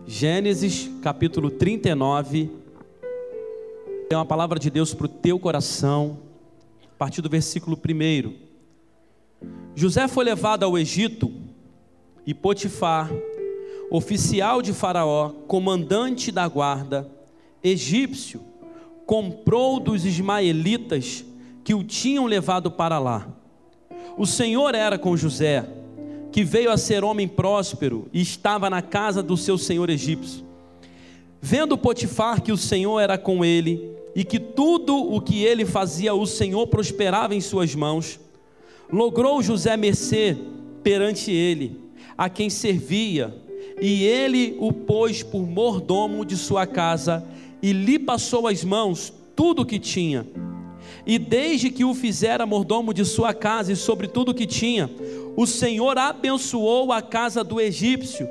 Gênesis capítulo 39, tem uma palavra de Deus para o teu coração, a partir do versículo 1. José foi levado ao Egito e Potifar, oficial de Faraó, comandante da guarda, egípcio, comprou dos ismaelitas que o tinham levado para lá. O Senhor era com José, que veio a ser homem próspero e estava na casa do seu senhor egípcio. Vendo Potifar que o Senhor era com ele e que tudo o que ele fazia o Senhor prosperava em suas mãos, logrou José mercê perante ele, a quem servia, e ele o pôs por mordomo de sua casa e lhe passou às mãos tudo o que tinha. E desde que o fizera mordomo de sua casa e sobre tudo o que tinha, o Senhor abençoou a casa do egípcio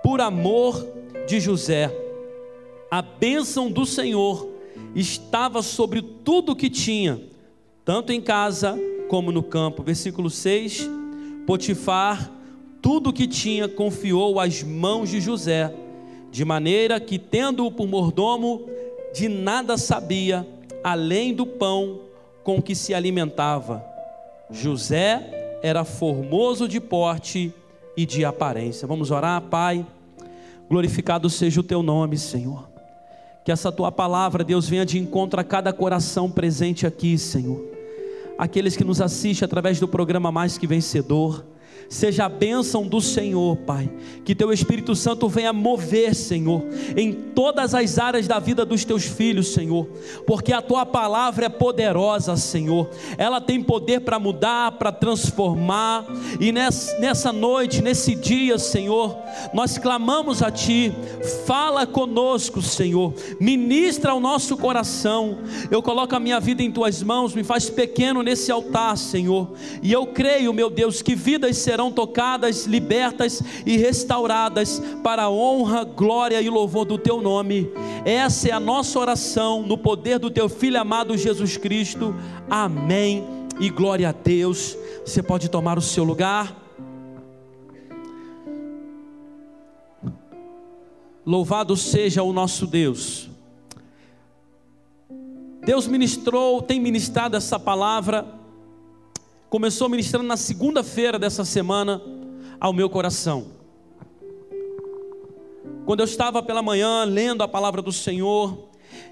por amor de José. A bênção do Senhor estava sobre tudo o que tinha, tanto em casa como no campo. Versículo 6, Potifar tudo o que tinha confiou às mãos de José, de maneira que, tendo-o por mordomo, de nada sabia, além do pão com que se alimentava. José era formoso de porte e de aparência. Vamos orar. Pai, glorificado seja o teu nome, Senhor. Que essa tua palavra, Deus, venha de encontro a cada coração presente aqui, Senhor. Aqueles que nos assistem através do programa Mais Que Vencedor. Seja a bênção do Senhor, Pai, que teu Espírito Santo venha mover, Senhor, em todas as áreas da vida dos teus filhos, Senhor, porque a tua palavra é poderosa, Senhor, ela tem poder para mudar, para transformar, e nessa noite, nesse dia, Senhor, nós clamamos a Ti. Fala conosco, Senhor, ministra ao nosso coração. Eu coloco a minha vida em Tuas mãos, me faz pequeno nesse altar, Senhor, e eu creio, meu Deus, que vidas serão tocadas, libertas e restauradas para a honra, glória e louvor do Teu nome. Essa é a nossa oração no poder do Teu Filho amado Jesus Cristo. Amém e glória a Deus. Você pode tomar o seu lugar. Louvado seja o nosso Deus. Deus tem ministrado essa palavra. Começou ministrando na segunda-feira dessa semana ao meu coração. Quando eu estava pela manhã lendo a palavra do Senhor,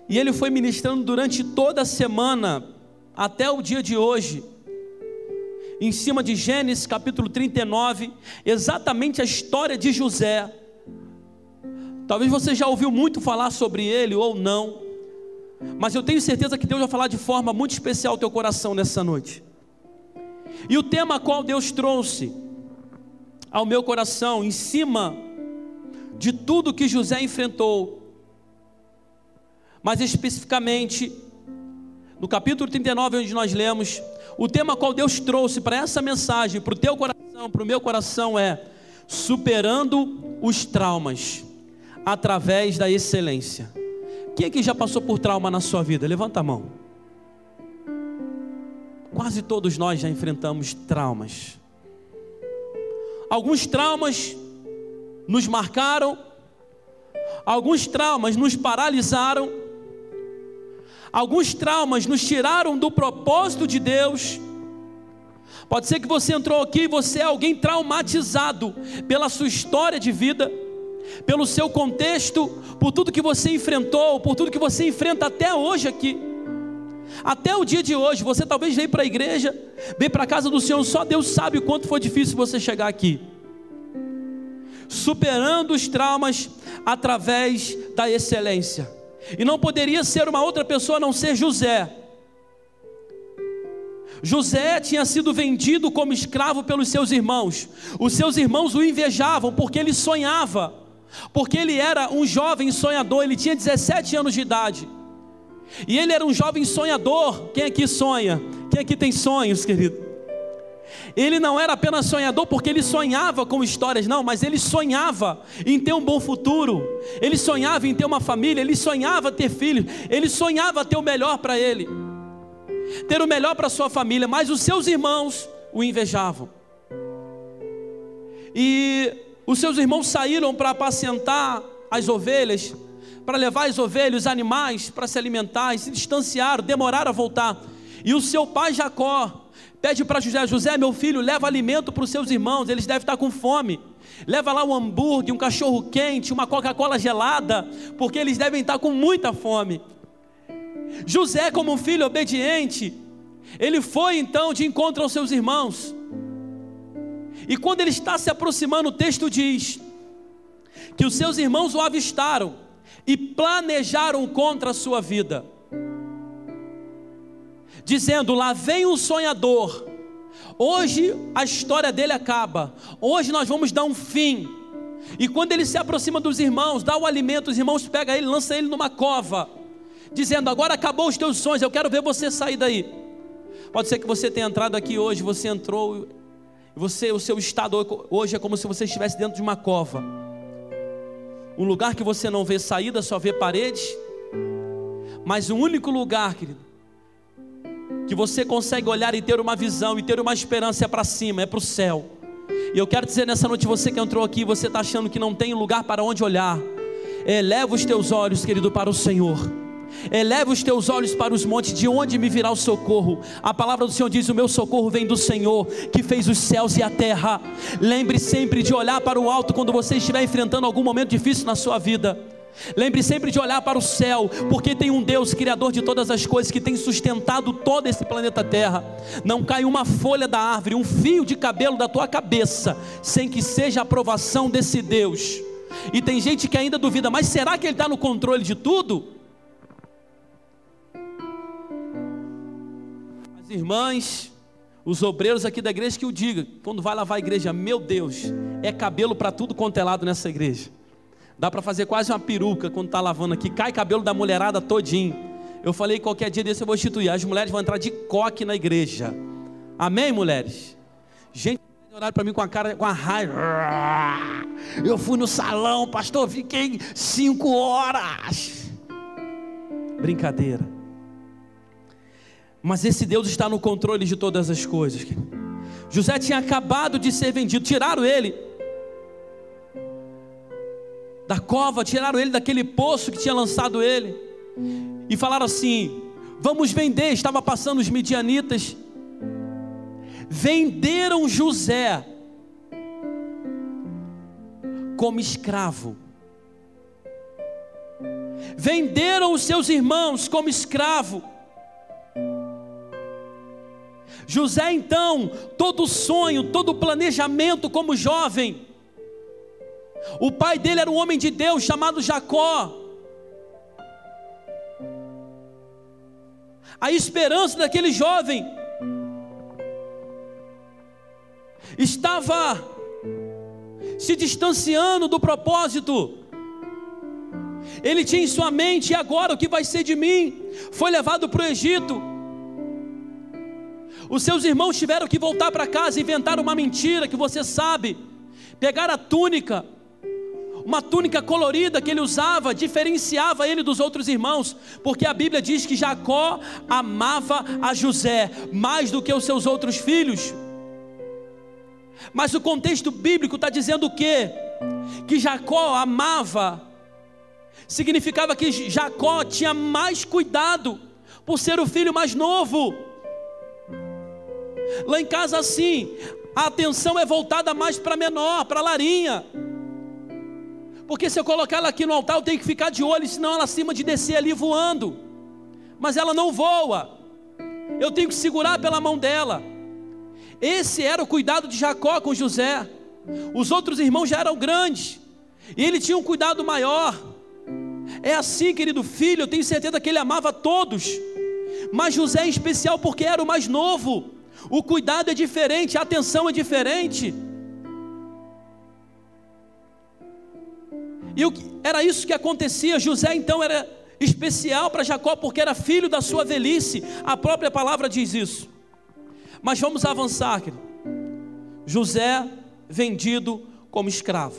e Ele foi ministrando durante toda a semana, até o dia de hoje, em cima de Gênesis capítulo 39, exatamente a história de José. Talvez você já ouviu muito falar sobre ele ou não, mas eu tenho certeza que Deus vai falar de forma muito especial ao teu coração nessa noite. E o tema a qual Deus trouxe ao meu coração, em cima de tudo que José enfrentou, mais especificamente, no capítulo 39, onde nós lemos, o tema a qual Deus trouxe para essa mensagem, para o teu coração, para o meu coração é: superando os traumas, através da excelência. Quem aqui já passou por trauma na sua vida? Levanta a mão. Quase todos nós já enfrentamos traumas. Alguns traumas nos marcaram, alguns traumas nos paralisaram, alguns traumas nos tiraram do propósito de Deus. Pode ser que você entrou aqui e você é alguém traumatizado pela sua história de vida, pelo seu contexto, por tudo que você enfrentou, por tudo que você enfrenta até hoje aqui. Até o dia de hoje, você talvez veio para a igreja, veio para a casa do Senhor, só Deus sabe o quanto foi difícil você chegar aqui. Superando os traumas através da excelência. E não poderia ser uma outra pessoa a não ser José. José tinha sido vendido como escravo pelos seus irmãos. Os seus irmãos o invejavam porque ele sonhava, porque ele era um jovem sonhador. Ele tinha 17 anos de idade. E ele era um jovem sonhador. Quem aqui sonha? Quem aqui tem sonhos, querido? Ele não era apenas sonhador porque ele sonhava com histórias, não, mas ele sonhava em ter um bom futuro. Ele sonhava em ter uma família, ele sonhava ter filhos, ele sonhava ter o melhor para ele, ter o melhor para sua família, mas os seus irmãos o invejavam. E os seus irmãos saíram para apacentar as ovelhas, para levar as ovelhas, os animais, para se alimentar, e se distanciaram, demoraram a voltar. E o seu pai Jacó pede para José: José, meu filho, leva alimento para os seus irmãos, eles devem estar com fome. Leva lá um hambúrguer, um cachorro quente, uma Coca-Cola gelada, porque eles devem estar com muita fome. José, como um filho obediente, ele foi então de encontro aos seus irmãos. E quando ele está se aproximando, o texto diz que os seus irmãos o avistaram e planejaram contra a sua vida, dizendo: lá vem um sonhador, hoje a história dele acaba, hoje nós vamos dar um fim. E quando ele se aproxima dos irmãos, dá o alimento, os irmãos pegam ele, lançam ele numa cova, dizendo: agora acabou os teus sonhos, eu quero ver você sair daí. Pode ser que você tenha entrado aqui hoje, você entrou, o seu estado hoje é como se você estivesse dentro de uma cova, um lugar que você não vê saída, só vê paredes, mas o único lugar, querido, que você consegue olhar e ter uma visão e ter uma esperança é para cima, é para o céu. E eu quero dizer nessa noite, você que entrou aqui, você está achando que não tem lugar para onde olhar, eleva os teus olhos, querido, para o Senhor. Eleva os teus olhos para os montes, de onde me virá o socorro? A palavra do Senhor diz: o meu socorro vem do Senhor, que fez os céus e a terra. Lembre sempre de olhar para o alto quando você estiver enfrentando algum momento difícil na sua vida. Lembre sempre de olhar para o céu, porque tem um Deus criador de todas as coisas, que tem sustentado todo esse planeta Terra. Não cai uma folha da árvore, um fio de cabelo da tua cabeça, sem que seja a aprovação desse Deus. E tem gente que ainda duvida: mas será que Ele está no controle de tudo? As irmãs, os obreiros aqui da igreja que o digam, quando vai lavar a igreja: meu Deus, é cabelo para tudo quanto é lado nessa igreja. Dá para fazer quase uma peruca quando está lavando aqui, cai cabelo da mulherada todinho. Eu falei: qualquer dia desse eu vou instituir, as mulheres vão entrar de coque na igreja. Amém, mulheres? Gente, olharam para mim com a cara, com a raiva. Eu fui no salão, pastor, fiquei 5 horas. Brincadeira. Mas esse Deus está no controle de todas as coisas. José tinha acabado de ser vendido, tiraram ele da cova, tiraram ele daquele poço que tinha lançado ele, e falaram assim: vamos vender. Estava passando os midianitas, venderam José como escravo, venderam os seus irmãos como escravo. José então, todo sonho, todo planejamento como jovem, o pai dele era um homem de Deus chamado Jacó. A esperança daquele jovem estava se distanciando do propósito. Ele tinha em sua mente: e agora o que vai ser de mim? Foi levado para o Egito. Os seus irmãos tiveram que voltar para casa, inventar uma mentira que você sabe. Pegar a túnica, uma túnica colorida que ele usava, diferenciava ele dos outros irmãos, porque a Bíblia diz que Jacó amava a José mais do que os seus outros filhos. Mas o contexto bíblico está dizendo o quê? Que Jacó amava, significava que Jacó tinha mais cuidado, por ser o filho mais novo. Lá em casa assim, a atenção é voltada mais para menor, para Larinha, porque se eu colocar ela aqui no altar, eu tenho que ficar de olho, senão ela acima de descer ali voando. Mas ela não voa, eu tenho que segurar pela mão dela. Esse era o cuidado de Jacó com José. Os outros irmãos já eram grandes, e ele tinha um cuidado maior. É assim, querido filho, eu tenho certeza que ele amava todos, mas José em especial, porque era o mais novo. O cuidado é diferente, a atenção é diferente. E era isso que acontecia. José então era especial para Jacó, porque era filho da sua velhice. A própria palavra diz isso. Mas vamos avançar, querido. José vendido como escravo.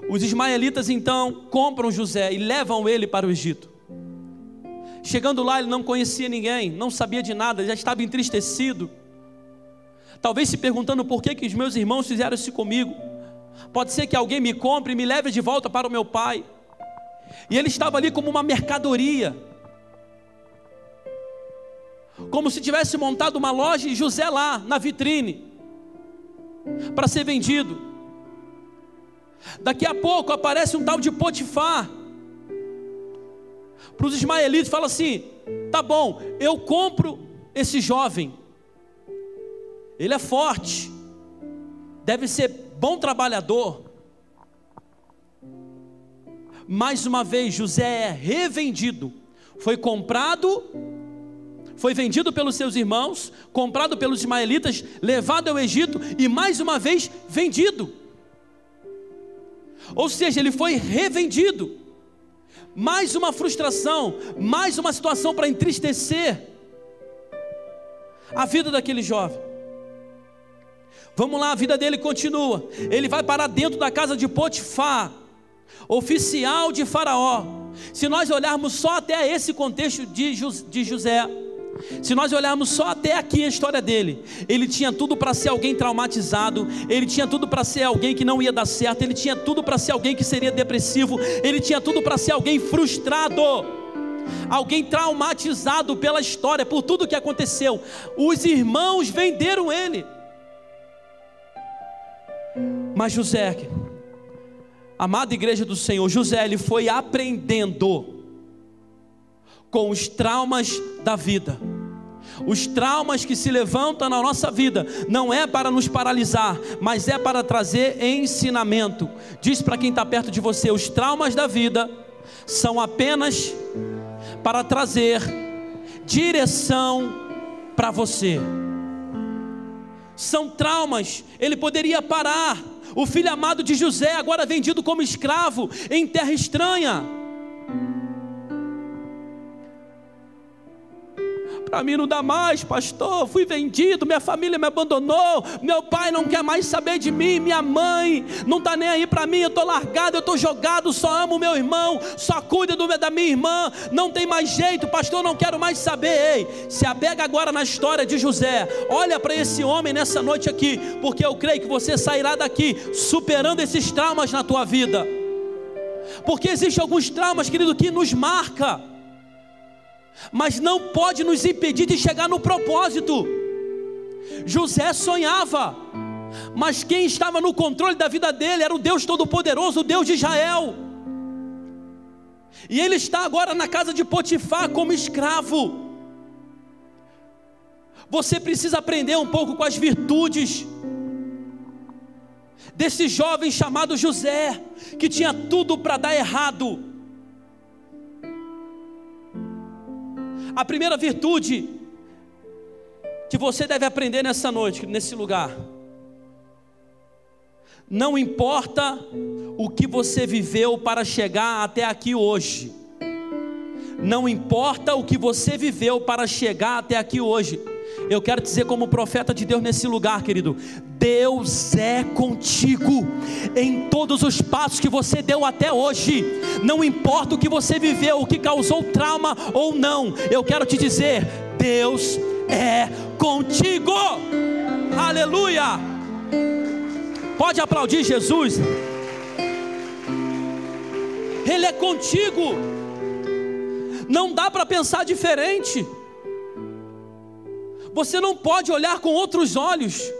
Os ismaelitas então compram José e levam ele para o Egito. Chegando lá, ele não conhecia ninguém, não sabia de nada, já estava entristecido, talvez se perguntando: por que os meus irmãos fizeram isso comigo? Pode ser que alguém me compre e me leve de volta para o meu pai. E ele estava ali como uma mercadoria, como se tivesse montado uma loja e José lá na vitrine para ser vendido. Daqui a pouco aparece um tal de Potifar para os ismaelitas e fala assim: tá bom, eu compro esse jovem, ele é forte, deve ser bom trabalhador. Mais uma vez José é revendido, foi comprado, foi vendido pelos seus irmãos, comprado pelos ismaelitas, levado ao Egito e mais uma vez vendido. Ou seja, ele foi revendido. Mais uma frustração, mais uma situação para entristecer a vida daquele jovem. Vamos lá, a vida dele continua. Ele vai parar dentro da casa de Potifar, oficial de Faraó. Se nós olharmos só até esse contexto de José, se nós olharmos só até aqui a história dele, ele tinha tudo para ser alguém traumatizado, ele tinha tudo para ser alguém que não ia dar certo, ele tinha tudo para ser alguém que seria depressivo, ele tinha tudo para ser alguém frustrado, alguém traumatizado pela história, por tudo que aconteceu. Os irmãos venderam ele. Mas José, amada igreja do Senhor, José, ele foi aprendendo com os traumas da vida. Os traumas que se levantam na nossa vida não é para nos paralisar, mas é para trazer ensinamento. Diz para quem está perto de você: os traumas da vida são apenas para trazer direção para você. São traumas. Ele poderia parar. O filho amado de José, agora vendido como escravo em terra estranha. Para mim não dá mais, pastor, fui vendido, minha família me abandonou, meu pai não quer mais saber de mim, minha mãe não está nem aí para mim, eu estou largado, eu estou jogado, só amo meu irmão, só cuido da minha irmã, não tem mais jeito, pastor, não quero mais saber. Ei, se apega agora na história de José, olha para esse homem nessa noite aqui, porque eu creio que você sairá daqui superando esses traumas na tua vida, porque existem alguns traumas, querido, que nos marcam, mas não pode nos impedir de chegar no propósito. José sonhava, mas quem estava no controle da vida dele era o Deus Todo-Poderoso, o Deus de Israel. E ele está agora na casa de Potifar como escravo. Você precisa aprender um pouco com as virtudes desse jovem chamado José, que tinha tudo para dar errado. A primeira virtude que você deve aprender nessa noite, nesse lugar: não importa o que você viveu para chegar até aqui hoje, não importa o que você viveu para chegar até aqui hoje, eu quero dizer como profeta de Deus nesse lugar, querido: Deus é contigo em todos os passos que você deu até hoje. Não importa o que você viveu, o que causou trauma ou não, eu quero te dizer: Deus é contigo. Aleluia! Pode aplaudir Jesus. Ele é contigo. Não dá para pensar diferente. Você não pode olhar com outros olhos.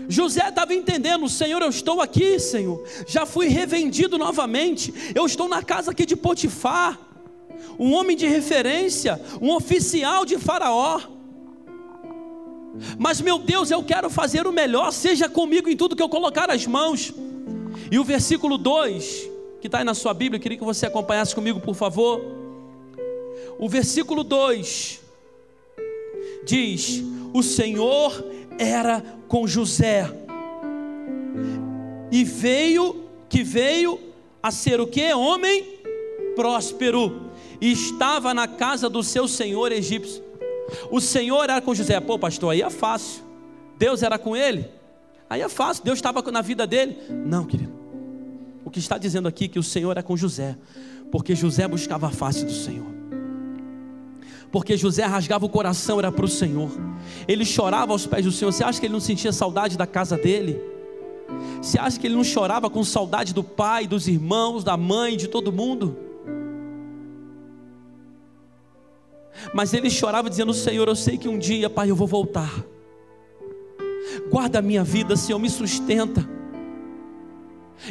José estava entendendo: Senhor, eu estou aqui, Senhor, já fui revendido novamente, eu estou na casa aqui de Potifar, um homem de referência, um oficial de Faraó, mas meu Deus, eu quero fazer o melhor, seja comigo em tudo que eu colocar as mãos. E o versículo 2, que está aí na sua Bíblia, eu queria que você acompanhasse comigo, por favor. O versículo 2 diz: o Senhor era com José, e veio a ser o que? Homem próspero, e estava na casa do seu senhor egípcio. O Senhor era com José. Pô, pastor, aí é fácil. Deus era com ele? Aí é fácil, Deus estava na vida dele? Não, querido. O que está dizendo aqui é que o Senhor era com José, porque José buscava a face do Senhor, porque José rasgava o coração, era para o Senhor. Ele chorava aos pés do Senhor. Você acha que ele não sentia saudade da casa dele? Você acha que ele não chorava com saudade do pai, dos irmãos, da mãe, de todo mundo? Mas ele chorava dizendo: Senhor, eu sei que um dia, Pai, eu vou voltar. Guarda a minha vida, Senhor, me sustenta.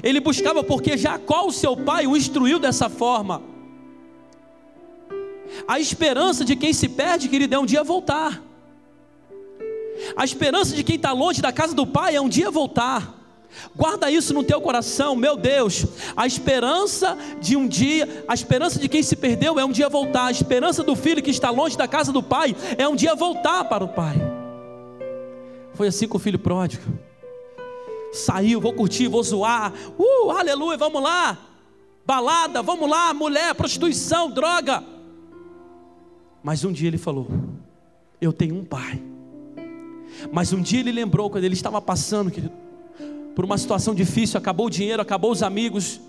Ele buscava porque Jacó, o seu pai, o instruiu dessa forma. A esperança de quem se perde, querido, é um dia voltar. A esperança de quem está longe da casa do pai é um dia voltar. Guarda isso no teu coração, meu Deus. A esperança de um dia, a esperança de quem se perdeu é um dia voltar. A esperança do filho que está longe da casa do pai é um dia voltar para o pai. Foi assim com o filho pródigo. Saiu, vou curtir, vou zoar, aleluia, vamos lá. Balada, vamos lá, mulher, prostituição, droga. Mas um dia ele falou: eu tenho um pai. Mas um dia ele lembrou, quando ele estava passando, querido, por uma situação difícil, acabou o dinheiro, acabou os amigos,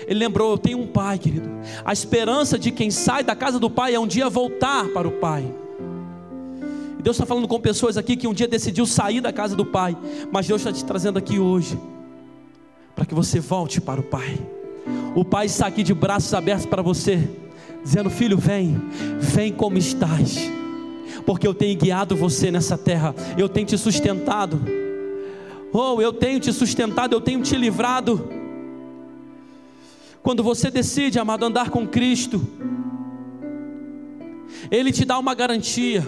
ele lembrou: eu tenho um pai, querido. A esperança de quem sai da casa do pai é um dia voltar para o pai. E Deus está falando com pessoas aqui que um dia decidiu sair da casa do pai, mas Deus está te trazendo aqui hoje para que você volte para o pai. O pai está aqui de braços abertos para você, dizendo: filho, vem como estás, porque eu tenho guiado você nessa terra, eu tenho te sustentado. Eu tenho te sustentado, eu tenho te livrado. Quando você decide, amado, andar com Cristo, Ele te dá uma garantia.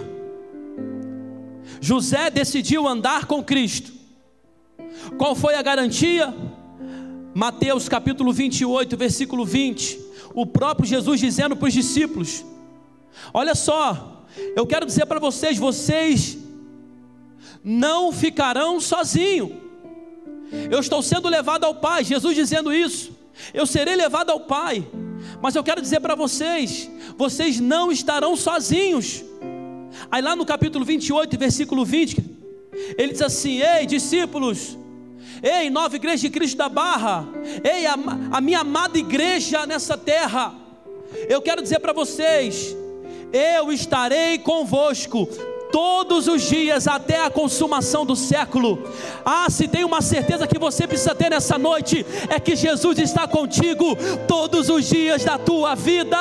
José decidiu andar com Cristo. Qual foi a garantia? Mateus capítulo 28, versículo 20. O próprio Jesus dizendo para os discípulos: olha só, eu quero dizer para vocês, vocês não ficarão sozinhos. Eu estou sendo levado ao Pai. Jesus dizendo isso: eu serei levado ao Pai. Mas eu quero dizer para vocês, vocês não estarão sozinhos. Aí lá no capítulo 28, versículo 20, ele diz assim: ei, discípulos, ei, nova igreja de Cristo da Barra, ei, a minha amada igreja nessa terra, eu quero dizer para vocês, eu estarei convosco todos os dias até a consumação do século. Se tem uma certeza que você precisa ter nessa noite, é que Jesus está contigo todos os dias da tua vida.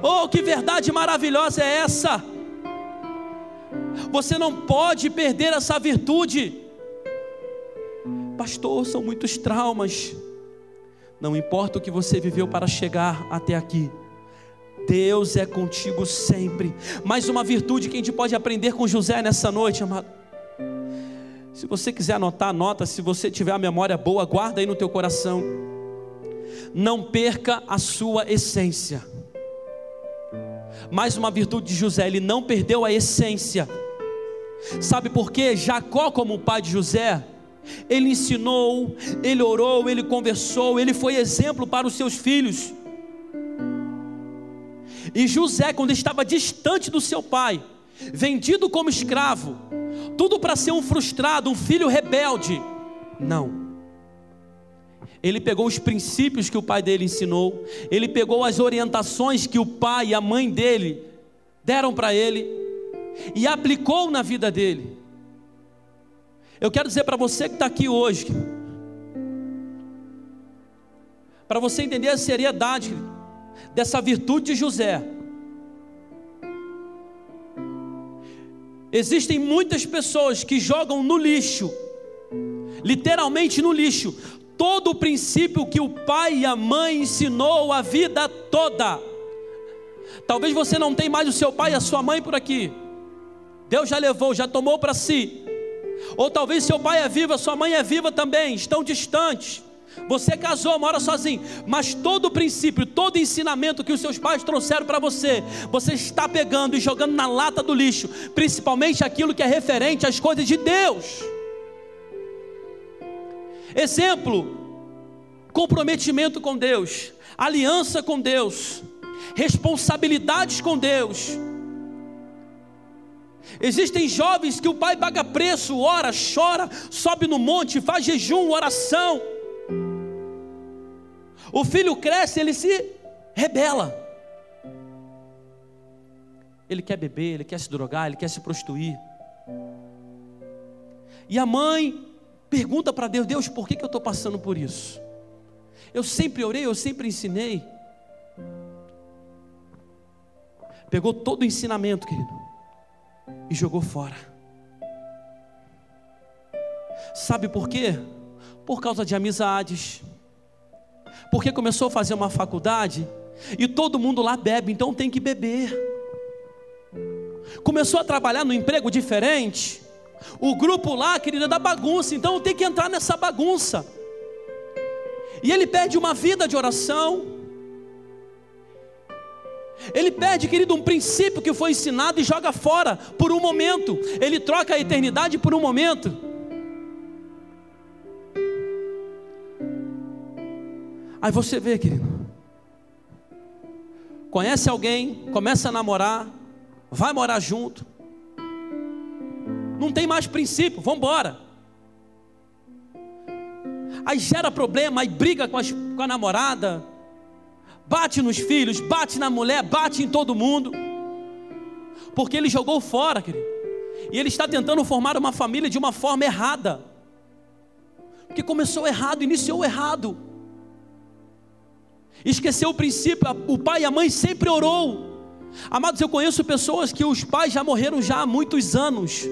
Oh, que verdade maravilhosa é essa! Você não pode perder essa virtude. Pastor, são muitos traumas. Não importa o que você viveu para chegar até aqui, Deus é contigo sempre. Mais uma virtude que a gente pode aprender com José nessa noite, amado. Se você quiser anotar, anota. Se você tiver a memória boa, guarda aí no teu coração. Não perca a sua essência. Mais uma virtude de José, ele não perdeu a essência. Sabe por quê? Jacó, como o pai de José, ele ensinou, ele orou, ele conversou, ele foi exemplo para os seus filhos. E José, quando estava distante do seu pai, vendido como escravo, tudo para ser um frustrado, um filho rebelde, não. Ele pegou os princípios que o pai dele ensinou, ele pegou as orientações que o pai e a mãe dele deram para ele, e aplicou na vida dele. Eu quero dizer para você que está aqui hoje, para você entender a seriedade dessa virtude de José. Existem muitas pessoas que jogam no lixo, literalmente no lixo, todo o princípio que o pai e a mãe ensinou a vida toda. Talvez você não tenha mais o seu pai e a sua mãe por aqui, Deus já levou, já tomou para si. Ou talvez seu pai é vivo, a sua mãe é viva também, estão distantes. Você casou, mora sozinho, mas todo o princípio, todo o ensinamento que os seus pais trouxeram para você, você está pegando e jogando na lata do lixo, principalmente aquilo que é referente às coisas de Deus. Exemplo: comprometimento com Deus, aliança com Deus, responsabilidades com Deus. Existem jovens que o pai paga preço, ora, chora, sobe no monte, faz jejum, oração. O filho cresce, ele se rebela. Ele quer beber, ele quer se drogar, ele quer se prostituir. E a mãe Pergunta para Deus: Deus, por que eu estou passando por isso? Eu sempre orei, eu sempre ensinei. Pegou todo o ensinamento, querido, e jogou fora. Sabe por quê? Por causa de amizades. Porque começou a fazer uma faculdade e todo mundo lá bebe, então tem que beber. Começou a trabalhar num emprego diferente. O grupo lá, querida, é da bagunça, então tem que entrar nessa bagunça. E ele perde uma vida de oração. Ele perde, querido, um princípio que foi ensinado e joga fora por um momento. Ele troca a eternidade por um momento. Aí você vê, querido, conhece alguém, começa a namorar, vai morar junto, não tem mais princípio, vamos embora. Aí gera problema, aí briga com a namorada, bate nos filhos, bate na mulher, bate em todo mundo, porque ele jogou fora, querido. E ele está tentando formar uma família de uma forma errada, porque começou errado, iniciou errado, esqueceu o princípio. O pai e a mãe sempre orou. Amados, eu conheço pessoas que os pais já morreram já há muitos anos,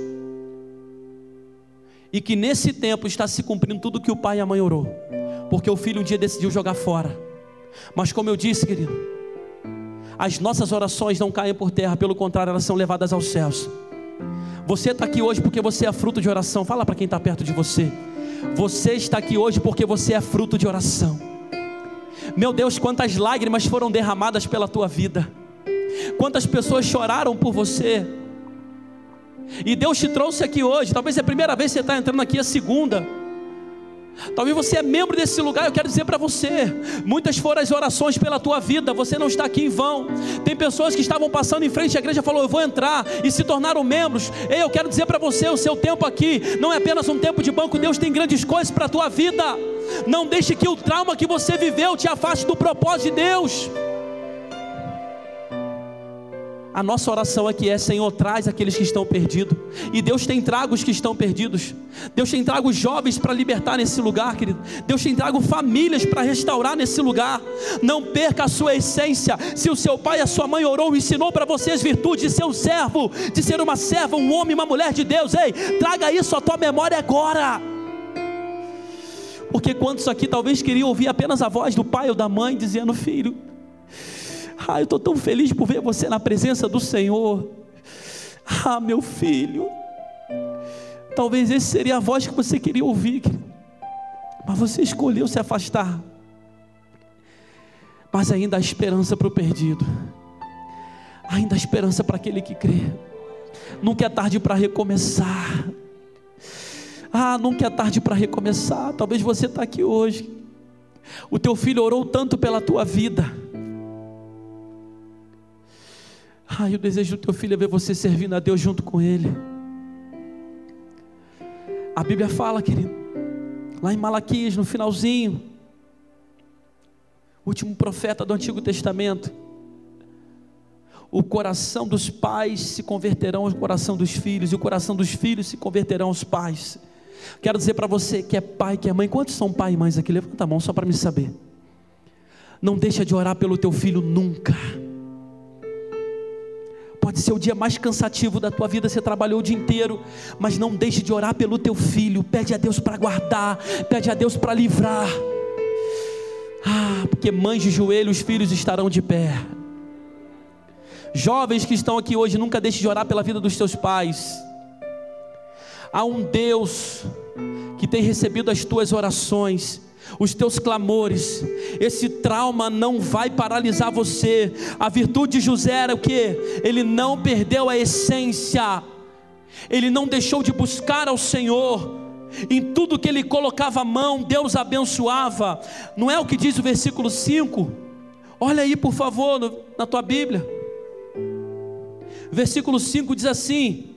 e que nesse tempo está se cumprindo tudo que o pai e a mãe orou, porque o filho um dia decidiu jogar fora. Mas como eu disse, querido, as nossas orações não caem por terra, pelo contrário, elas são levadas aos céus. Você está aqui hoje porque você é fruto de oração. Fala para quem está perto de você: você está aqui hoje porque você é fruto de oração. Meu Deus, quantas lágrimas foram derramadas pela tua vida, quantas pessoas choraram por você, e Deus te trouxe aqui hoje. Talvez é a primeira vez que você está entrando aqui, a segunda, talvez você é membro desse lugar. Eu quero dizer para você, muitas foram as orações pela tua vida, você não está aqui em vão. Tem pessoas que estavam passando em frente à igreja, falou: eu vou entrar, e se tornaram membros. Ei, eu quero dizer para você, o seu tempo aqui não é apenas um tempo de banco. Deus tem grandes coisas para a tua vida. Não deixe que o trauma que você viveu te afaste do propósito de Deus. A nossa oração aqui é: Senhor, traz aqueles que estão perdidos. E Deus tem trago os que estão perdidos. Deus tem trago jovens para libertar nesse lugar, querido. Deus tem trago famílias para restaurar nesse lugar. Não perca a sua essência. Se o seu pai e a sua mãe orou e ensinou para você as virtudes de ser um servo, de ser uma serva, um homem, uma mulher de Deus, ei, traga isso à tua memória agora. Porque quantos aqui talvez queriam ouvir apenas a voz do pai ou da mãe dizendo: filho, eu estou tão feliz por ver você na presença do Senhor. Meu filho. Talvez essa seria a voz que você queria ouvir, mas você escolheu se afastar. Mas ainda há esperança para o perdido, ainda há esperança para aquele que crê. Nunca é tarde para recomeçar. Nunca é tarde para recomeçar. Talvez você está aqui hoje, o teu filho orou tanto pela tua vida. O desejo do teu filho é ver você servindo a Deus junto com ele. A Bíblia fala, querido, lá em Malaquias, no finalzinho, último profeta do Antigo Testamento: o coração dos pais se converterão ao coração dos filhos, e o coração dos filhos se converterão aos pais. Quero dizer para você que é pai, que é mãe. Quantos são pai e mães aqui? Levanta a mão só para me saber. Não deixa de orar pelo teu filho nunca. Pode ser o dia mais cansativo da tua vida, você trabalhou o dia inteiro, mas não deixe de orar pelo teu filho. Pede a Deus para guardar, pede a Deus para livrar. Porque mães de joelho, os filhos estarão de pé. Jovens que estão aqui hoje, nunca deixe de orar pela vida dos teus pais. Há um Deus que tem recebido as tuas orações, os teus clamores. Esse trauma não vai paralisar você. A virtude de José era o quê? Ele não perdeu a essência. Ele não deixou de buscar ao Senhor. Em tudo que ele colocava a mão, Deus abençoava. Não é o que diz o versículo 5? Olha aí por favor na tua Bíblia. Versículo 5 diz assim: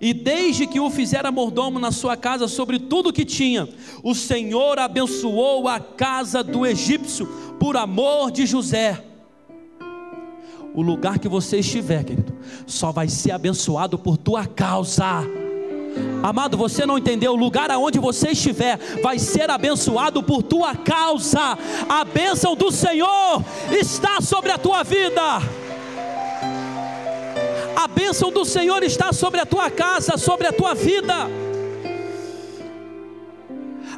e desde que o fizera mordomo na sua casa sobre tudo que tinha, o Senhor abençoou a casa do egípcio por amor de José. O lugar que você estiver, querido, só vai ser abençoado por tua causa. Amado, você não entendeu, o lugar aonde você estiver vai ser abençoado por tua causa. A bênção do Senhor está sobre a tua vida. A bênção do Senhor está sobre a tua casa, sobre a tua vida.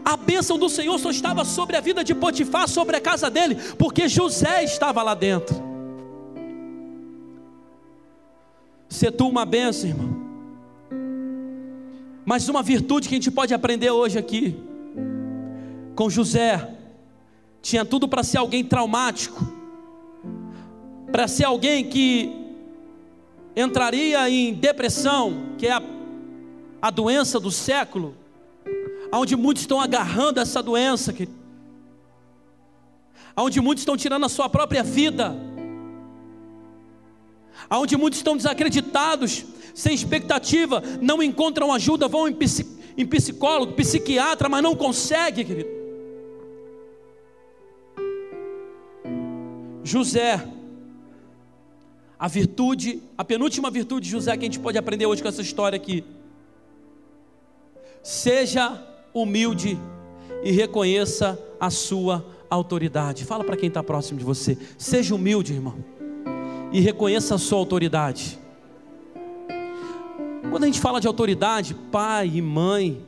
A bênção do Senhor só estava sobre a vida de Potifar, sobre a casa dele, porque José estava lá dentro. Se tu uma bênção, irmão. Mas uma virtude que a gente pode aprender hoje aqui, com José, tinha tudo para ser alguém traumático, para ser alguém que entraria em depressão, que é a doença do século, onde muitos estão agarrando essa doença, onde muitos estão tirando a sua própria vida, onde muitos estão desacreditados, sem expectativa, não encontram ajuda, vão em psicólogo, psiquiatra, mas não conseguem, querido. José, a penúltima virtude de José que a gente pode aprender hoje com essa história aqui: seja humilde e reconheça a sua autoridade. Fala para quem está próximo de você: seja humilde, irmão, e reconheça a sua autoridade. Quando a gente fala de autoridade, pai e mãe,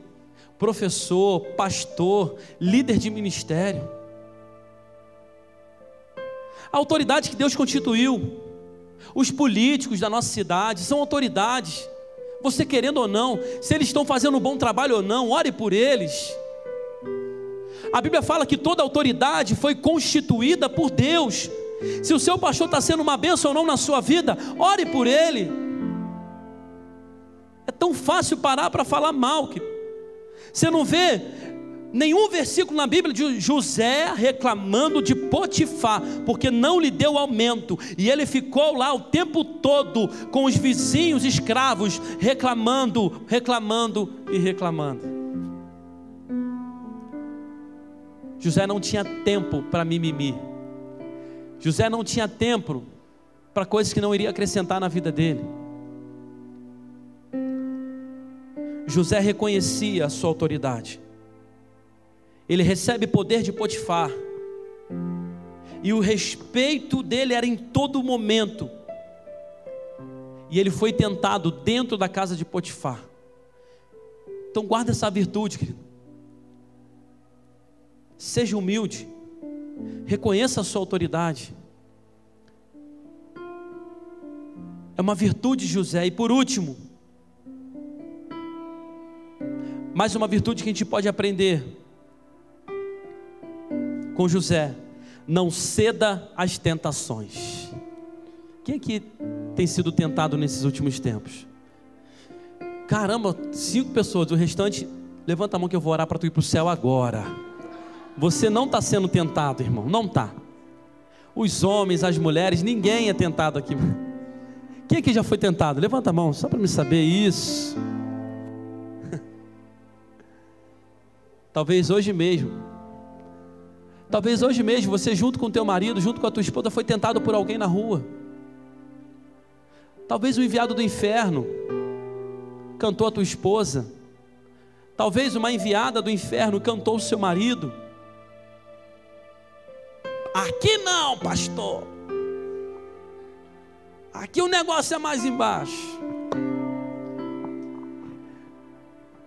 professor, pastor, líder de ministério, a autoridade que Deus constituiu, os políticos da nossa cidade são autoridades, você querendo ou não, se eles estão fazendo um bom trabalho ou não, ore por eles. A Bíblia fala que toda autoridade foi constituída por Deus. Se o seu pastor está sendo uma bênção ou não na sua vida, ore por ele. É tão fácil parar para falar mal, que você não vê nenhum versículo na Bíblia de José reclamando de Potifar, porque não lhe deu aumento, e ele ficou lá o tempo todo com os vizinhos escravos, reclamando e reclamando. José não tinha tempo para mimimi. José não tinha tempo para coisas que não iriam acrescentar na vida dele. José reconhecia a sua autoridade. Ele recebe poder de Potifar, e o respeito dele era em todo momento. E ele foi tentado dentro da casa de Potifar. Então guarda essa virtude, querido. Seja humilde, reconheça a sua autoridade. É uma virtude de José. E por último, mais uma virtude que a gente pode aprender com José: não ceda às tentações. Quem aqui tem sido tentado nesses últimos tempos? Caramba, 5 pessoas, o restante, levanta a mão que eu vou orar para tu ir para o céu agora. Você não está sendo tentado, irmão, não está. Os homens, as mulheres, ninguém é tentado aqui. Quem aqui já foi tentado? Levanta a mão, só para me saber isso. Talvez hoje mesmo você, junto com o teu marido, junto com a tua esposa, foi tentado por alguém na rua. Talvez o enviado do inferno cantou a tua esposa. Talvez uma enviada do inferno cantou o seu marido. Aqui não, pastor. Aqui o negócio é mais embaixo.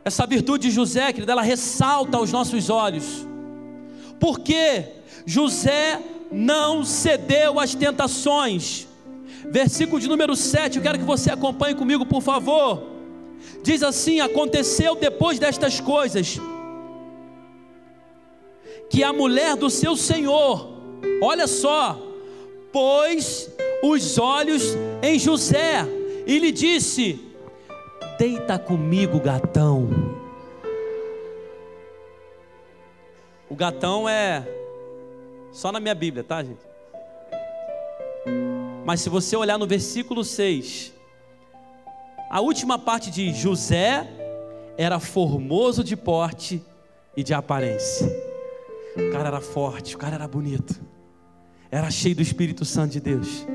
Essa virtude de José, querida, ela ressalta aos nossos olhos, porque José não cedeu às tentações. Versículo de número 7, eu quero que você acompanhe comigo, por favor. Diz assim: aconteceu depois destas coisas, que a mulher do seu senhor, olha só, pôs os olhos em José e lhe disse: deita comigo, gatão. O gatão é só na minha Bíblia, tá, gente? Mas se você olhar no versículo 6, a última parte de José era formoso de porte e de aparência. O cara era forte, o cara era bonito, era cheio do Espírito Santo de Deus,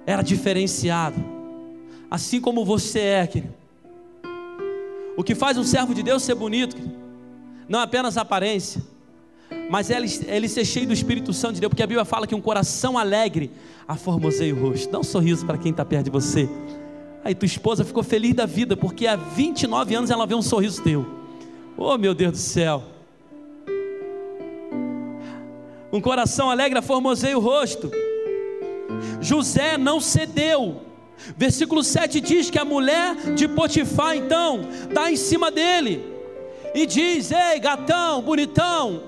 era diferenciado, assim como você é, querido. O que faz um servo de Deus ser bonito, não apenas a aparência, mas ele ser cheio do Espírito Santo de Deus, porque a Bíblia fala que um coração alegre aformoseia o rosto. Dá um sorriso para quem está perto de você. Aí tua esposa ficou feliz da vida, porque há 29 anos ela vê um sorriso teu. Oh, meu Deus do céu. Um coração alegre aformoseia o rosto. José não cedeu. Versículo 7 diz que a mulher de Potifar então está em cima dele e diz: ei, gatão, bonitão,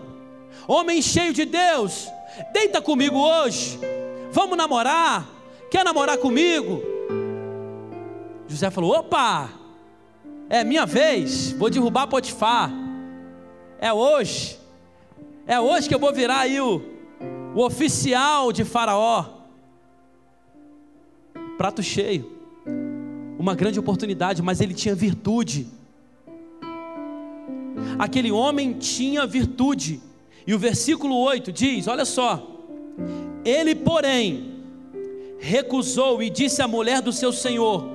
homem cheio de Deus, deita comigo hoje, vamos namorar, quer namorar comigo? José falou: opa, é minha vez, vou derrubar Potifar, é hoje que eu vou virar aí o oficial de Faraó. Prato cheio, uma grande oportunidade, mas ele tinha virtude. Aquele homem tinha virtude, e o versículo 8 diz, olha só: ele porém recusou e disse à mulher do seu senhor: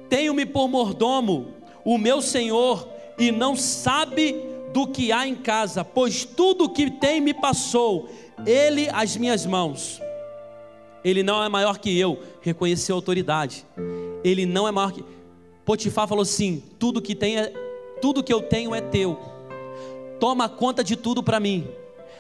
tenho-me por mordomo o meu senhor, e não sabe do que há em casa, pois tudo o que tem me passou ele às minhas mãos. Ele não é maior que eu, reconheceu a autoridade. Ele não é maior que... Potifar falou assim: tudo que eu tenho é teu, toma conta de tudo para mim.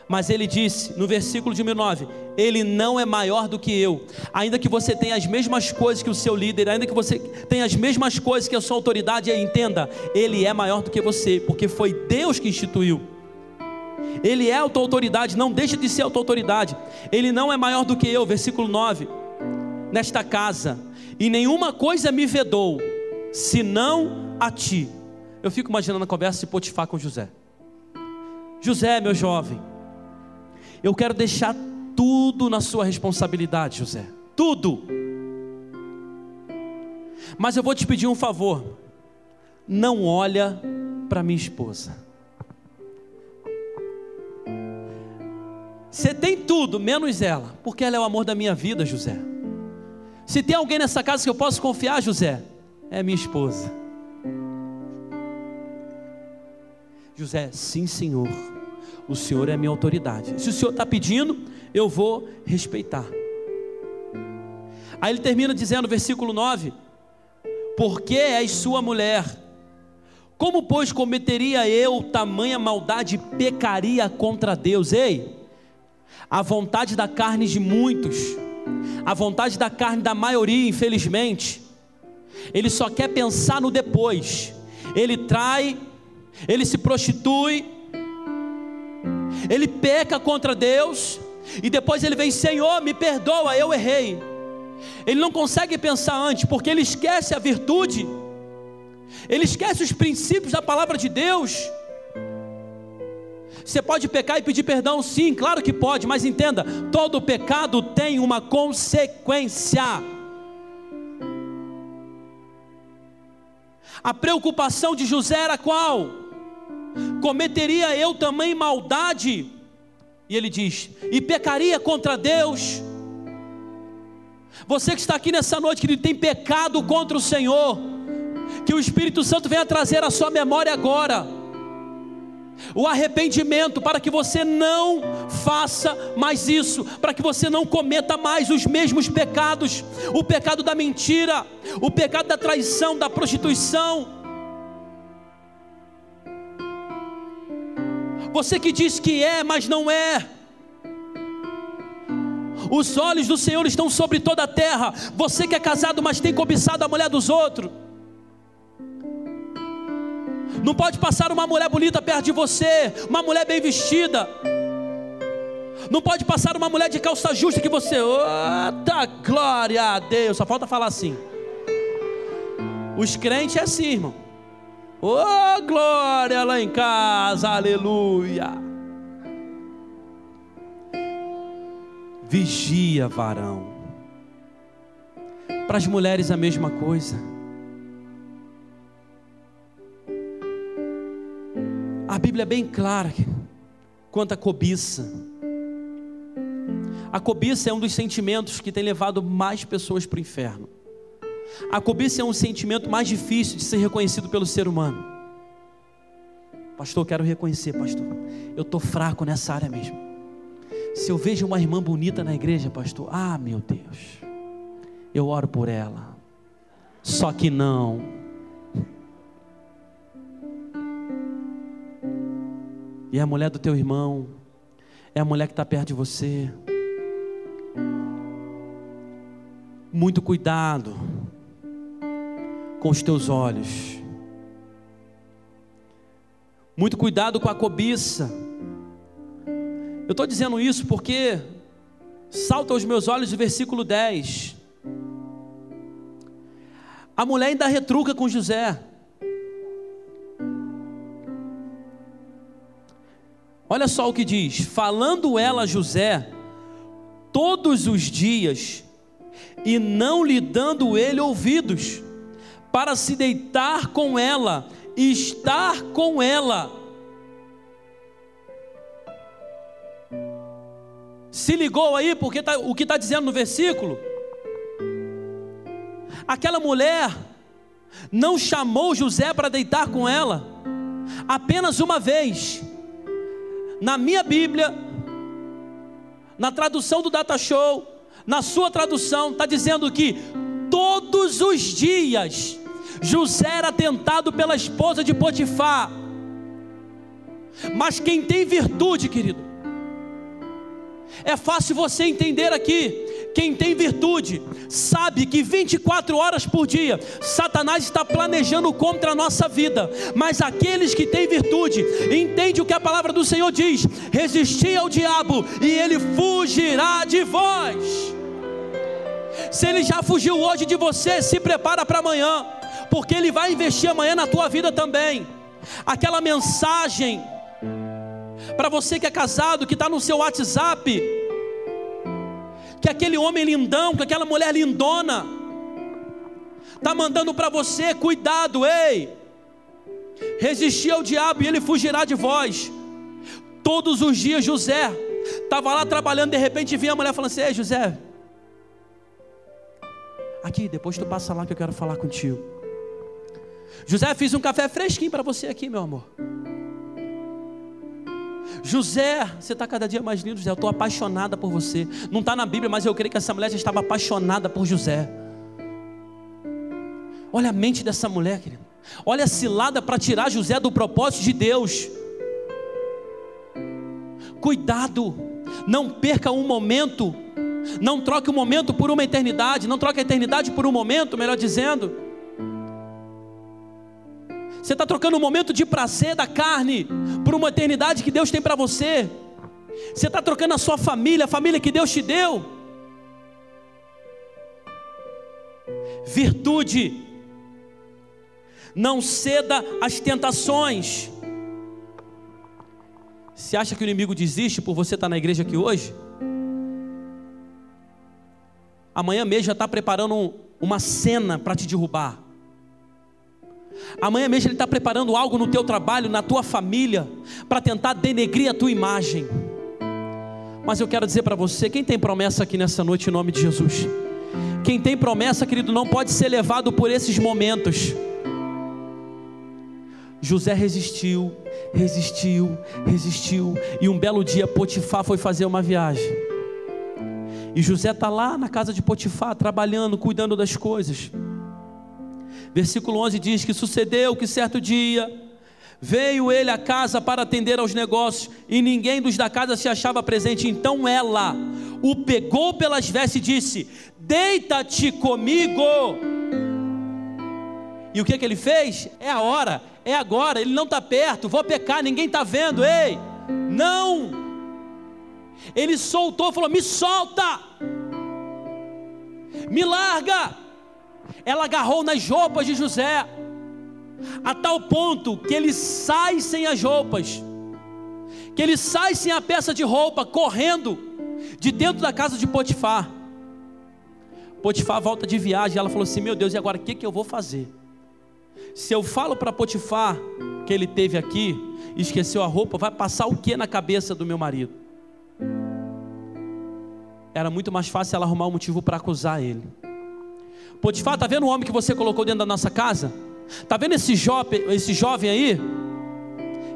Mas ele disse, no versículo de 9: ele não é maior do que eu. Ainda que você tenha as mesmas coisas que o seu líder, ainda que você tenha as mesmas coisas que a sua autoridade, entenda, ele é maior do que você, porque foi Deus que instituiu. Ele é a tua autoridade, não deixa de ser a tua autoridade. Ele não é maior do que eu, versículo 9: nesta casa, e nenhuma coisa me vedou, senão a ti. Eu fico imaginando a conversa de Potifar com José. José, meu jovem, eu quero deixar tudo na sua responsabilidade, José, tudo. Mas eu vou te pedir um favor: não olha para minha esposa. Você tem tudo, menos ela, porque ela é o amor da minha vida, José. Se tem alguém nessa casa que eu posso confiar, José, é minha esposa. José: sim, Senhor, o Senhor é a minha autoridade. Se o Senhor está pedindo, eu vou respeitar. Aí ele termina dizendo, versículo 9: porque és sua mulher. Como pois cometeria eu tamanha maldade e pecaria contra Deus? Ei, a vontade da carne de muitos, a vontade da carne da maioria, infelizmente, ele só quer pensar no depois. Ele trai, ele se prostitui, ele peca contra Deus, e depois ele vem: Senhor, me perdoa, eu errei. Ele não consegue pensar antes, porque ele esquece a virtude, ele esquece os princípios da palavra de Deus. Você pode pecar e pedir perdão? Sim, claro que pode, mas entenda, todo pecado tem uma consequência. A preocupação de José era qual? Cometeria eu tamanha maldade? E ele diz: e pecaria contra Deus? Você que está aqui nessa noite, querido, tem pecado contra o Senhor, que o Espírito Santo venha trazer à sua memória agora o arrependimento, para que você não faça mais isso, para que você não cometa mais os mesmos pecados, o pecado da mentira, o pecado da traição, da prostituição. Você que diz que é, mas não é. Os olhos do Senhor estão sobre toda a terra. Você que é casado, mas tem cobiçado a mulher dos outros. Não pode passar uma mulher bonita perto de você, uma mulher bem vestida. Não pode passar uma mulher de calça justa que você... Tá, glória a Deus. Só falta falar assim. Os crentes é assim, irmão. Oh, glória lá em casa, aleluia. Vigia, varão. Para as mulheres a mesma coisa. A Bíblia é bem clara quanto à cobiça. A cobiça é um dos sentimentos que tem levado mais pessoas para o inferno. A cobiça é um sentimento mais difícil de ser reconhecido pelo ser humano. Pastor, eu quero reconhecer, pastor, eu estou fraco nessa área mesmo. Se eu vejo uma irmã bonita na igreja, pastor, meu Deus, eu oro por ela. Só que não. E é a mulher do teu irmão, é a mulher que está perto de você. Muito cuidado com os teus olhos. Muito cuidado com a cobiça. Eu estou dizendo isso porque salta aos meus olhos o versículo 10. A mulher ainda retruca com José. Olha só o que diz: falando ela a José todos os dias, e não lhe dando ele ouvidos, para se deitar com ela e estar com ela. Se ligou aí porque o que está dizendo no versículo? Aquela mulher não chamou José para deitar com ela apenas uma vez. Na minha Bíblia, na tradução do Data Show, na sua tradução, está dizendo que todos os dias José era tentado pela esposa de Potifar. Mas quem tem virtude, querido, é fácil você entender aqui. Quem tem virtude sabe que 24 horas por dia Satanás está planejando contra a nossa vida. Mas aqueles que têm virtude entendem o que a palavra do Senhor diz: resisti ao diabo e ele fugirá de vós. Se ele já fugiu hoje de você, se prepara para amanhã, porque ele vai investir amanhã na tua vida também. Aquela mensagem para você que é casado, que está no seu WhatsApp, que aquele homem lindão, que aquela mulher lindona está mandando para você: cuidado, ei, resistir ao diabo e ele fugirá de vós. Todos os dias José estava lá trabalhando, de repente vinha a mulher falando assim: ei José, aqui, depois tu passa lá que eu quero falar contigo. José, fiz um café fresquinho para você aqui, meu amor. José, você está cada dia mais lindo, José, eu estou apaixonada por você. Não está na Bíblia, mas eu creio que essa mulher já estava apaixonada por José. Olha a mente dessa mulher, querido. Olha a cilada para tirar José do propósito de Deus. Cuidado, não perca um momento. Não troque um momento por uma eternidade. Não troque a eternidade por um momento, melhor dizendo. Você está trocando um momento de prazer da carne por uma eternidade que Deus tem para você. Você está trocando a sua família, a família que Deus te deu. Virtude. Não ceda às tentações. Você acha que o inimigo desiste por você estar na igreja aqui hoje? Amanhã mesmo já está preparando uma cena para te derrubar. Amanhã mesmo ele está preparando algo no teu trabalho, na tua família, para tentar denegrir a tua imagem. Mas eu quero dizer para você, quem tem promessa aqui nessa noite em nome de Jesus? Quem tem promessa, querido, não pode ser levado por esses momentos. José resistiu, e um belo dia Potifar foi fazer uma viagem. E José está lá na casa de Potifar, trabalhando, cuidando das coisas. Versículo 11 diz que sucedeu que certo dia veio ele à casa para atender aos negócios, e ninguém dos da casa se achava presente. Então ela o pegou pelas vestes e disse: deita-te comigo. E o que ele fez? É a hora, é agora, ele não está perto, vou pecar, ninguém está vendo, ei, não. Ele soltou, falou: me solta, me larga. Ela agarrou nas roupas de José, a tal ponto que ele sai sem as roupas, que ele sai sem a peça de roupa, correndo de dentro da casa de Potifar. Potifar volta de viagem, ela falou assim: meu Deus, e agora o que eu vou fazer? Se eu falo para Potifar que ele teve aqui e esqueceu a roupa, vai passar o que na cabeça do meu marido? Era muito mais fácil ela arrumar um motivo para acusar ele. Potifar, está vendo o homem que você colocou dentro da nossa casa? Está vendo esse jovem aí,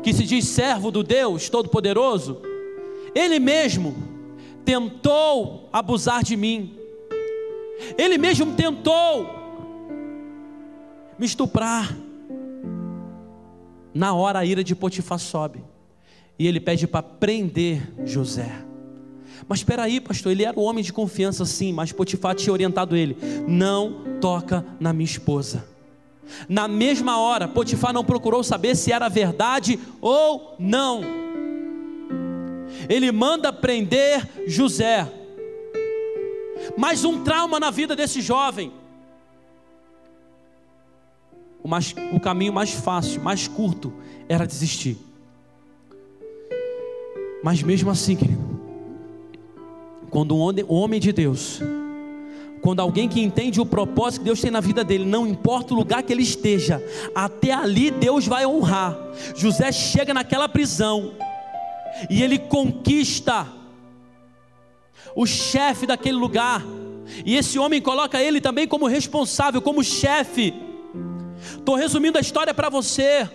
que se diz servo do Deus Todo-Poderoso? Ele mesmo tentou abusar de mim, ele mesmo tentou me estuprar. Na hora a ira de Potifar sobe, e ele pede para prender José. Mas espera aí, pastor, ele era um homem de confiança sim, mas Potifar tinha orientado ele: não toca na minha esposa. Na mesma hora, Potifar não procurou saber se era verdade ou não. Ele manda prender José. Mais um trauma na vida desse jovem. O caminho mais fácil, mais curto, era desistir. Mas mesmo assim, querido, quando um homem de Deus, quando alguém que entende o propósito que Deus tem na vida dele, não importa o lugar que ele esteja, até ali Deus vai honrar. José chega naquela prisão e ele conquista o chefe daquele lugar, e esse homem coloca ele também como responsável, como chefe. Estou resumindo a história para você.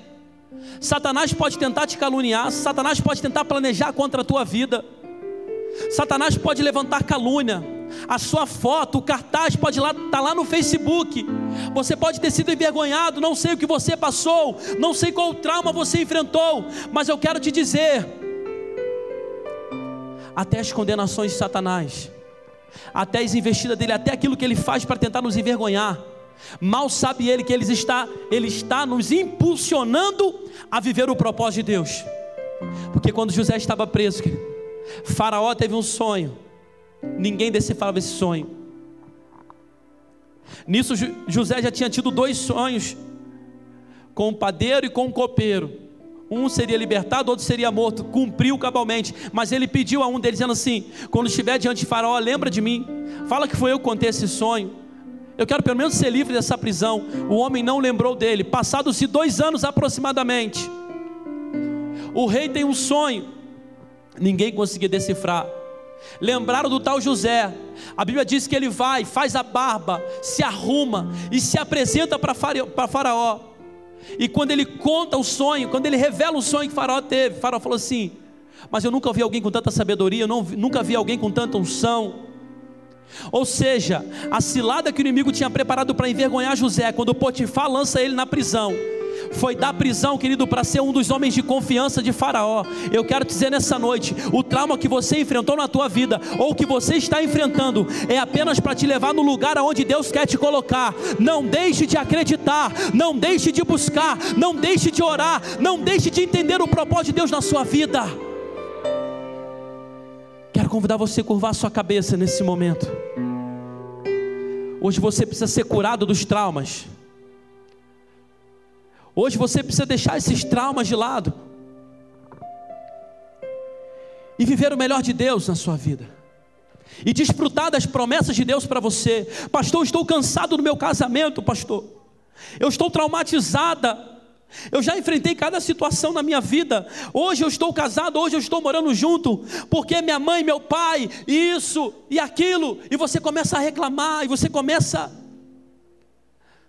Satanás pode tentar te caluniar, Satanás pode tentar planejar contra a tua vida, Satanás pode levantar calúnia. A sua foto, o cartaz pode estar lá no Facebook. Você pode ter sido envergonhado. Não sei o que você passou, não sei qual trauma você enfrentou, mas eu quero te dizer, até as condenações de Satanás, até as investidas dele, até aquilo que ele faz para tentar nos envergonhar, mal sabe ele que ele está nos impulsionando a viver o propósito de Deus. Porque quando José estava preso, Faraó teve um sonho, ninguém decifrava esse sonho. Nisso José já tinha tido 2 sonhos, com o padeiro e com o copeiro. Um seria libertado, outro seria morto. Cumpriu cabalmente, mas ele pediu a um deles, dizendo assim: quando estiver diante de Faraó, lembra de mim, fala que foi eu que contei esse sonho, eu quero pelo menos ser livre dessa prisão. O homem não lembrou dele. Passados-se 2 anos aproximadamente, o rei tem um sonho, ninguém conseguia decifrar. Lembraram do tal José. A Bíblia diz que ele vai, faz a barba, se arruma e se apresenta para Faraó. E quando ele conta o sonho, quando ele revela o sonho que Faraó teve, Faraó falou assim: mas eu nunca vi alguém com tanta sabedoria, nunca vi alguém com tanta unção. Ou seja, a cilada que o inimigo tinha preparado para envergonhar José, quando Potifar lança ele na prisão, foi da prisão, querido, para ser um dos homens de confiança de Faraó. Eu quero te dizer nessa noite, o trauma que você enfrentou na tua vida, ou que você está enfrentando, é apenas para te levar no lugar aonde Deus quer te colocar. Não deixe de acreditar, não deixe de buscar, não deixe de orar, não deixe de entender o propósito de Deus na sua vida. Quero convidar você a curvar a sua cabeça nesse momento. Hoje você precisa ser curado dos traumas. Hoje você precisa deixar esses traumas de lado e viver o melhor de Deus na sua vida, e desfrutar das promessas de Deus para você. Pastor, eu estou cansado do meu casamento, pastor, eu estou traumatizada, eu já enfrentei cada situação na minha vida. Hoje eu estou casado, hoje eu estou morando junto, porque minha mãe, meu pai, isso e aquilo, e você começa a reclamar, e você começa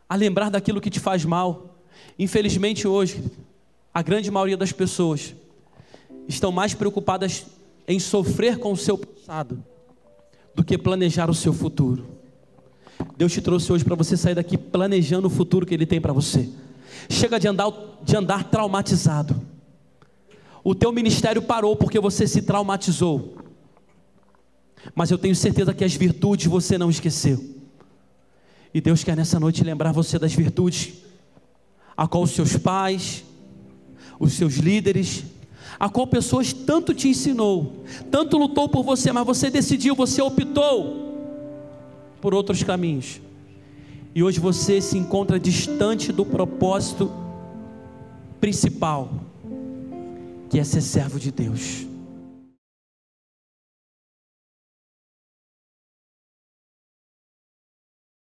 a lembrar daquilo que te faz mal. Infelizmente hoje, a grande maioria das pessoas estão mais preocupadas em sofrer com o seu passado do que planejar o seu futuro. Deus te trouxe hoje para você sair daqui planejando o futuro que Ele tem para você. Chega de andar traumatizado. O teu ministério parou porque você se traumatizou, mas eu tenho certeza que as virtudes você não esqueceu, e Deus quer nessa noite lembrar você das virtudes a qual os seus pais, os seus líderes, a qual pessoas tanto te ensinou, tanto lutou por você, mas você decidiu, você optou por outros caminhos, e hoje você se encontra distante do propósito principal, que é ser servo de Deus.